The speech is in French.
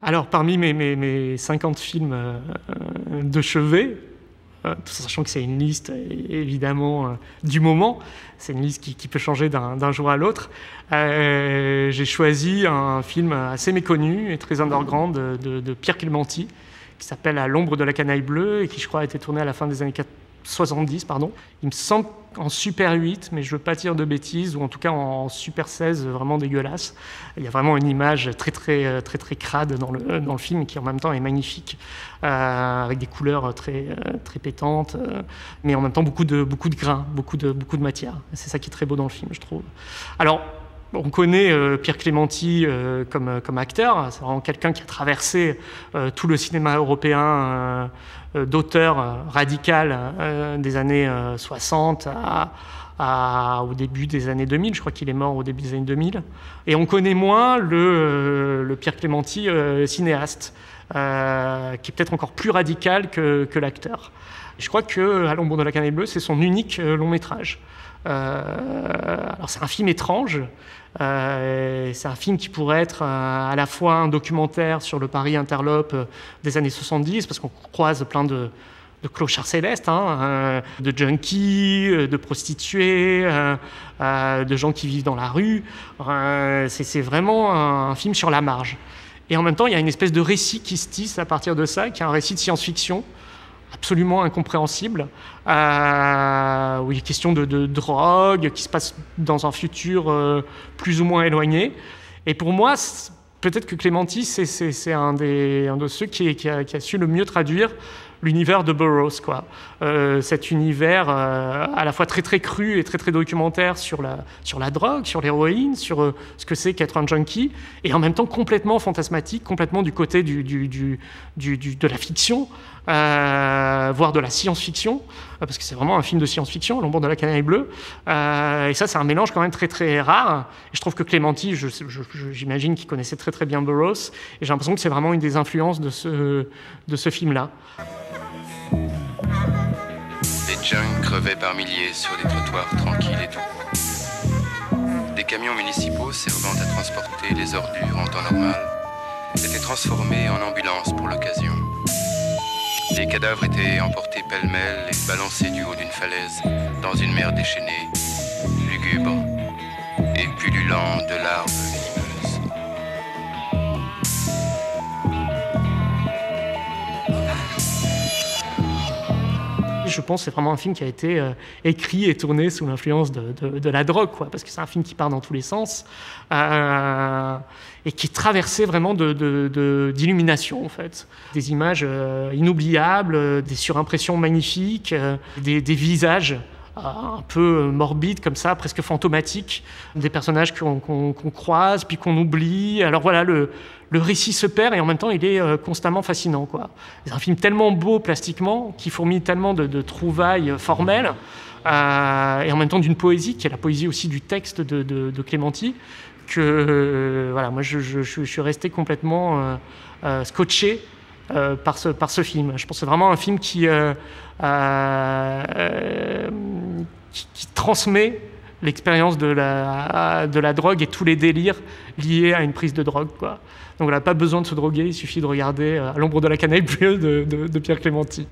Alors, parmi mes 50 films de chevet, tout sachant que c'est une liste, évidemment, du moment, c'est une liste qui peut changer d'un jour à l'autre, j'ai choisi un film assez méconnu et très underground de Pierre Clémenti, qui s'appelle « À l'ombre de la canaille bleue » et qui, je crois, a été tourné à la fin des années 70, pardon. Il me semble en Super 8, mais je ne veux pas dire de bêtises, ou en tout cas en Super 16, vraiment dégueulasse. Il y a vraiment une image très crade dans le film, qui en même temps est magnifique, avec des couleurs très pétantes, mais en même temps beaucoup de grains, beaucoup de matière. C'est ça qui est très beau dans le film, je trouve. Alors, on connaît Pierre Clémenti comme acteur. C'est vraiment quelqu'un qui a traversé tout le cinéma européen d'auteur radical des années 60 au début des années 2000. Je crois qu'il est mort au début des années 2000. Et on connaît moins le Pierre Clémenti cinéaste, qui est peut-être encore plus radical que l'acteur. Je crois que À l'ombre de la canaille bleue, c'est son unique long métrage. Alors c'est un film étrange, c'est un film qui pourrait être à la fois un documentaire sur le Paris interlope des années 70, parce qu'on croise plein de clochards célestes, de junkies, de prostituées, de gens qui vivent dans la rue. C'est vraiment un film sur la marge. Et en même temps, il y a une espèce de récit qui se tisse à partir de ça, qui est un récit de science-fiction, absolument incompréhensible, où il est question de drogue qui se passe dans un futur plus ou moins éloigné. Et pour moi, peut-être que Clémenti, c'est un de ceux qui a su le mieux traduire l'univers de Burroughs, quoi. Cet univers à la fois très cru et très documentaire sur la drogue, sur l'héroïne, sur ce que c'est qu'être un junkie, et en même temps complètement fantasmatique, complètement du côté de la fiction, voire de la science-fiction, parce que c'est vraiment un film de science-fiction, L'ombre de la canaille bleue. Et ça, c'est un mélange quand même très rare. Et je trouve que Clémenti, j'imagine qu'il connaissait très bien Burroughs, et j'ai l'impression que c'est vraiment une des influences de ce film-là. Les junks crevaient par milliers sur des trottoirs tranquilles et doux. Des camions municipaux servant à transporter les ordures en temps normal étaient transformés en ambulances pour l'occasion. Les cadavres étaient emportés pêle-mêle et balancés du haut d'une falaise dans une mer déchaînée, lugubre et pullulant de larves venimeuses. Je pense que c'est vraiment un film qui a été écrit et tourné sous l'influence de la drogue, quoi, parce que c'est un film qui part dans tous les sens et qui est traversé vraiment d'illumination, en fait. Des images inoubliables, des surimpressions magnifiques, des visages un peu morbides comme ça, presque fantomatiques, des personnages qu'on croise puis qu'on oublie. Alors voilà, le récit se perd et en même temps il est constamment fascinant, quoi. C'est un film tellement beau plastiquement, qui fourmille tellement de trouvailles formelles et en même temps d'une poésie, qui est la poésie aussi du texte de Clémenti, que voilà, moi je suis resté complètement scotché par ce film. Je pense que c'est vraiment un film qui transmet l'expérience de la drogue et tous les délires liés à une prise de drogue, quoi. Donc on n'a pas besoin de se droguer, il suffit de regarder À l'ombre de la canaille bleue de Pierre Clémenti.